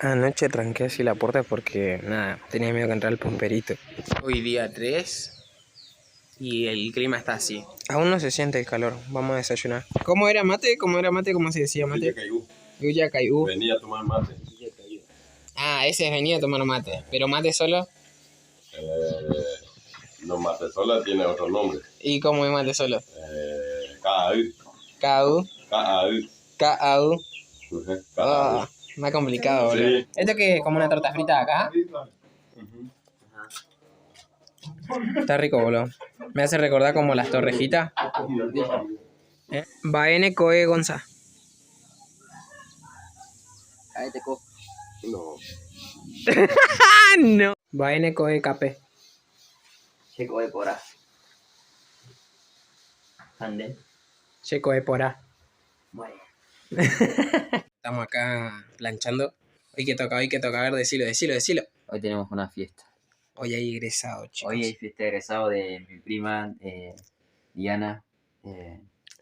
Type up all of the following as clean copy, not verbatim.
Anoche tranqué así la puerta porque, nada, tenía miedo que entrara el pomperito. Hoy día 3 y el clima está así. Aún no se siente el calor, vamos a desayunar. ¿Cómo era mate? ¿Cómo era mate? ¿Cómo se decía mate? Yuya Cayú. Venía a tomar mate. Ah, ese es venía a tomar mate. ¿Pero mate solo? No, mate sola tiene otro nombre. ¿Y cómo es mate solo? KAU. KU. KAU. KAU. KAU. Más complicado, boludo. Sí. ¿Esto qué es? ¿Como una torta frita acá? Está rico, boludo. Me hace recordar como las torrejitas. Baene Coe Gonza. No. No. Baene Coe Capé. Checo de Porá. Ande. Checo de Porá. Bueno. Estamos acá planchando. Hoy que toca, a ver, decilo. Hoy tenemos una fiesta. Hoy hay egresado, chicos. Hoy hay fiesta de egresado de mi prima Diana.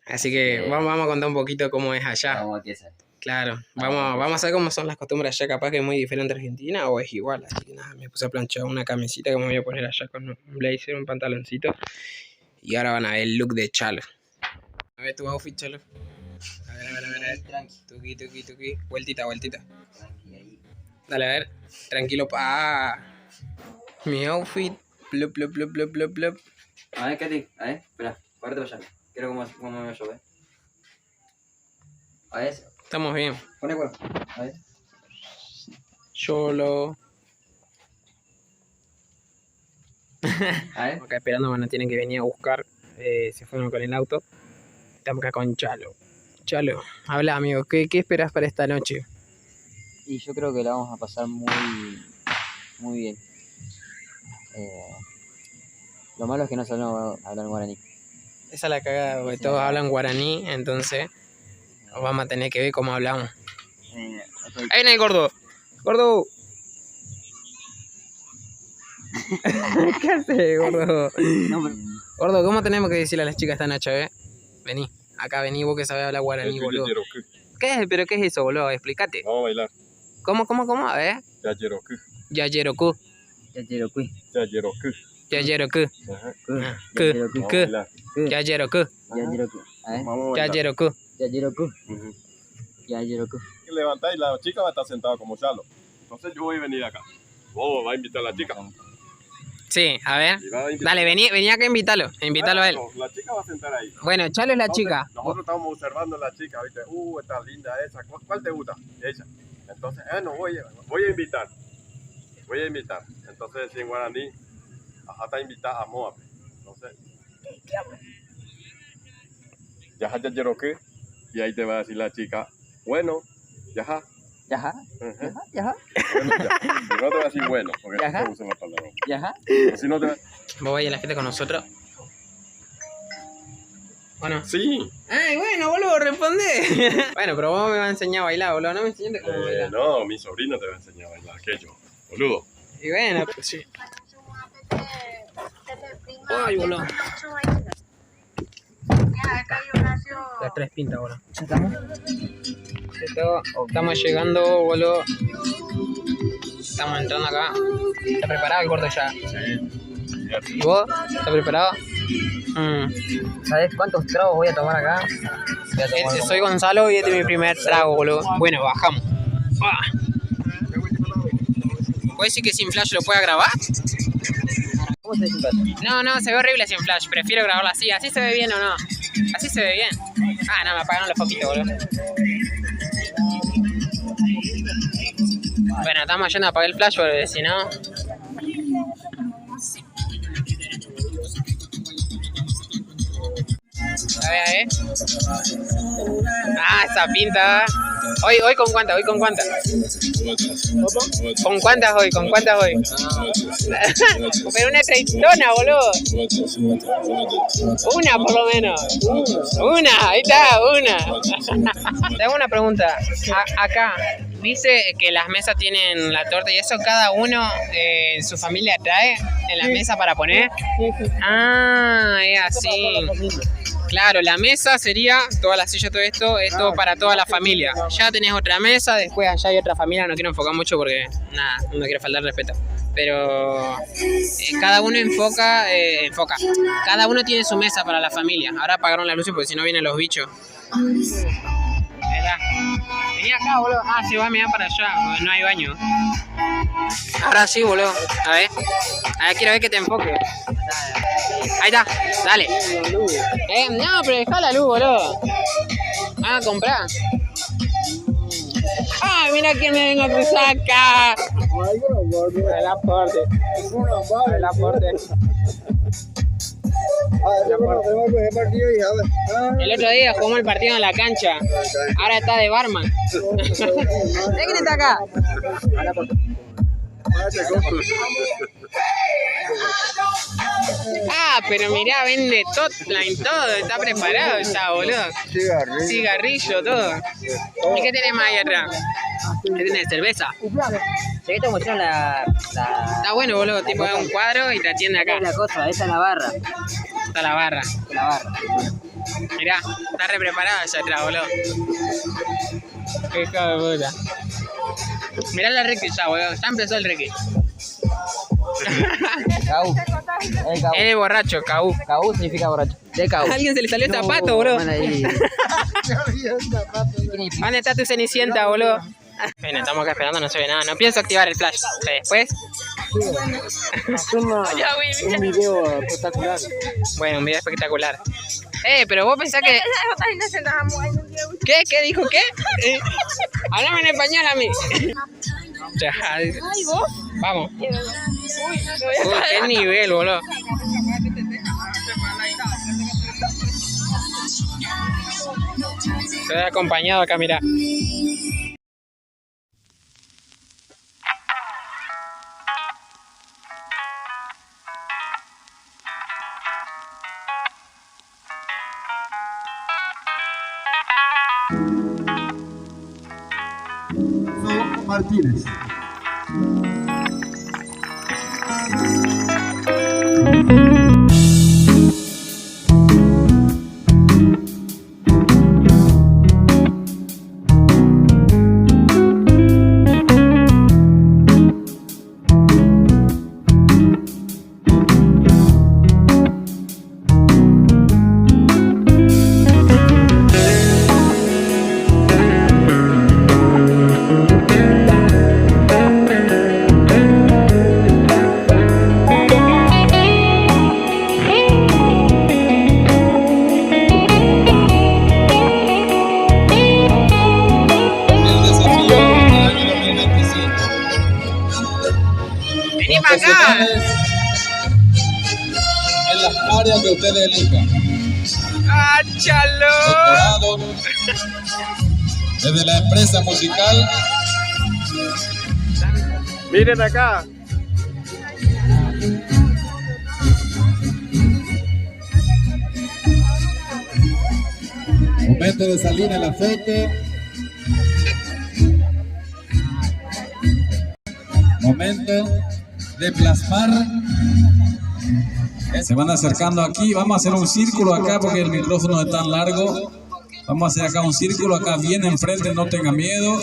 Así que vamos a contar un poquito cómo es allá. Vamos a empezar. Claro, vamos a ver cómo son las costumbres allá. Capaz que es muy diferente a Argentina o es igual. Así que nada, me puse a planchar una camisita que me voy a poner allá con un blazer, un pantaloncito. Y ahora van a ver el look de Chalo. A ver tu outfit, Chalo. A ver. Tranqui. Tuki. Vueltita. Tranqui ahí. Dale, a ver. Tranquilo, pa. Mi outfit. Plup. A ver, Katy. A ver, espera. Párate para allá. Quiero cómo me veo yo, ¿ves? A ver. Estamos bien. Pone huevo. A ver. Yolo. A ver. Acá esperando, bueno, tienen que venir a buscar. Se fueron con el auto. Estamos acá con Chalo. Chalo, habla, amigo. ¿Qué esperas para esta noche? Y yo creo que la vamos a pasar muy bien. Lo malo es que no sabemos hablar guaraní. Esa es la cagada, porque todos hablan guaraní, entonces vamos a tener que ver cómo hablamos. Ahí viene el gordo. ¡Gordo! ¿Qué hace, gordo? No, pero... Gordo, ¿cómo tenemos que decirle a las chicas esta noche, Vení, acá vení, vos que sabés hablar guaraní, boludo. ¿Qué? ¿Pero qué es eso, boludo? Explícate. Vamos a bailar. ¿Cómo? A ver. Yayeroku. Yayeroku. Yayeroku. Ajá. Vamos a bailar. Yayeroku. Levantáis, la chica va a estar sentada como Chalo. Entonces yo voy a venir acá. Vos vas a invitar a la chica. Sí, a ver. Y vas a invitar- Dale, vení acá, invítalo a él. No, la chica va a sentar ahí. Bueno, Chalo es la Entonces, chica. Nosotros estamos observando a la chica, ¿viste? Está linda esa. ¿Cuál te gusta? Ella. Entonces, no, voy a invitar. Entonces, si en guaraní, ajá, está invitada a Moab. Entonces, yaja yayeroku. Y ahí te va a decir la chica, bueno, yaja. Yaja. Ajá. Yaja. Bueno, ya. Si no te va a decir bueno, porque Yaja. no se usa la palabra. Yaja. Si no te va... ¿Vos vais a la fiesta con nosotros? Bueno. Sí. Ay, bueno, boludo, responde. Bueno, pero vos me vas a enseñar a bailar, boludo. No me enseñaste cómo bailar. No, mi sobrino te va a enseñar a bailar, que yo, boludo. Y bueno, pues sí. Ay, boludo. Las 3 pintas, boludo. Estamos llegando, boludo. Estamos entrando acá. ¿Está preparado el gordo ya? Sí. ¿Y vos? ¿Estás preparado? ¿Sabes cuántos tragos voy a tomar acá? Soy Gonzalo y este es mi primer trago, boludo. Bueno, bajamos. ¿Puedes decir que sin flash lo pueda grabar? ¿Cómo se dice? No, se ve horrible sin flash. Prefiero grabarlo así. ¿Así se ve bien o no? Así se ve bien. Ah, no, me apagaron los foquitos, boludo. Bueno, estamos yendo a apagar el flash porque si no... A ver. Ah, esa pinta. Hoy con cuántas. ¿Con cuántas hoy? Pero una treintona, boludo. Una por lo menos. Ahí está, una. Te hago una pregunta. Acá dice que las mesas tienen la torta y eso cada uno en su familia trae en la mesa para poner. Ah, es así. Claro, la mesa sería, toda la silla, todo esto, es todo para toda la familia. Ya tenés otra mesa, después allá hay otra familia, no quiero enfocar mucho porque, nada, no quiero faltar respeto. Pero cada uno enfoca, cada uno tiene su mesa para la familia. Ahora apagaron las luces porque si no vienen los bichos. Vení acá, boludo. Ah, sí, va a mirar para allá, no hay baño. Ahora sí, boludo. A ver, quiero ver que te enfoque. Ahí está, dale. No, pero dejá la luz, boludo. Ah, comprá. Ah, mira quién me vengo a cruzar acá. El aporte. El aporte. El otro día jugamos el partido en la cancha. Ahora está de barman. ¿Quién está acá? Ah, pero mirá, vende Totline, todo, está preparado ya, boludo. Cigarrillo, todo. ¿Y qué tenés más ahí atrás? ¿Qué tenés? ¿Cerveza? ¿Qué te pusieron la...? Está bueno, boludo, tipo un cuadro y te atiende acá. La cosa, esa es la barra. Está la barra. La barra. Mirá, está re preparada allá atrás, boludo. Qué hijo de puta. Mirá la Ricky ya, boludo, ya empezó el Ricky. Caú. Es de borracho, caú. Caú significa borracho. De caú. A alguien se le salió el zapato, boludo. ¿Dónde está tu cenicienta, boludo? Bueno, estamos acá esperando, no se ve nada. No pienso activar el flash. Después. Un video espectacular. Bueno, un video espectacular. Pero vos pensás que... ¿Qué? ¿Qué dijo qué? Háblame en español a mí. Ay, vos. Vamos. Uy, Qué nivel, boludo. Estoy acompañado acá, mirá. Martínez. En las áreas que ustedes elijan. ¡Áchalo! Doctorado, desde la empresa musical. Miren acá. Momento de salir en la foto. Momento de plasmar. Se van acercando aquí. Vamos a hacer un círculo acá porque el micrófono es tan largo. Vamos a hacer acá un círculo acá bien enfrente, no tenga miedo.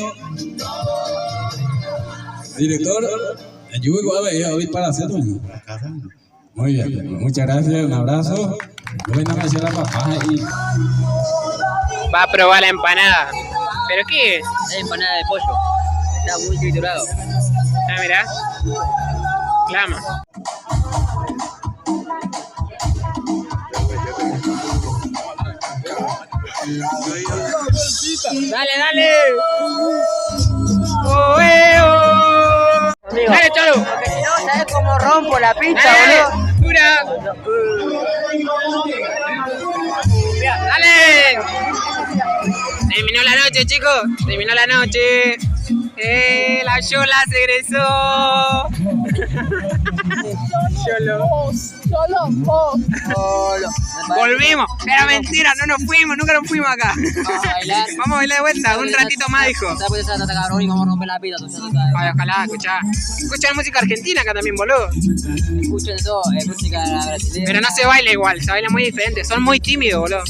Director, para hacerlo. Muy bien, muchas gracias, un abrazo. Va a probar la empanada. ¿Pero qué es? Es empanada de pollo. Está muy triturado. Ah, mirá. Clama. Dale, dale. Oh. Dale, Cholo. Porque si no, ¿sabes cómo rompo la pizza, Dale, boludo? dura. Dale. Terminó la noche, chicos. Terminó la noche. La Yola se egresó. Yolo. Solo vos. Volvimos. Era mentira, no nos fuimos, nunca nos fuimos acá. Vamos a bailar. Vamos a bailar de vuelta, un ratito más, dijo. Después de esa tata cabrón y vamos a romper la pita. Ay, ojalá, escuchá música argentina acá también, boludo. Escuchen todo, música brasileña. Pero no se baila igual, se baila muy diferente. Son muy tímidos, boludo.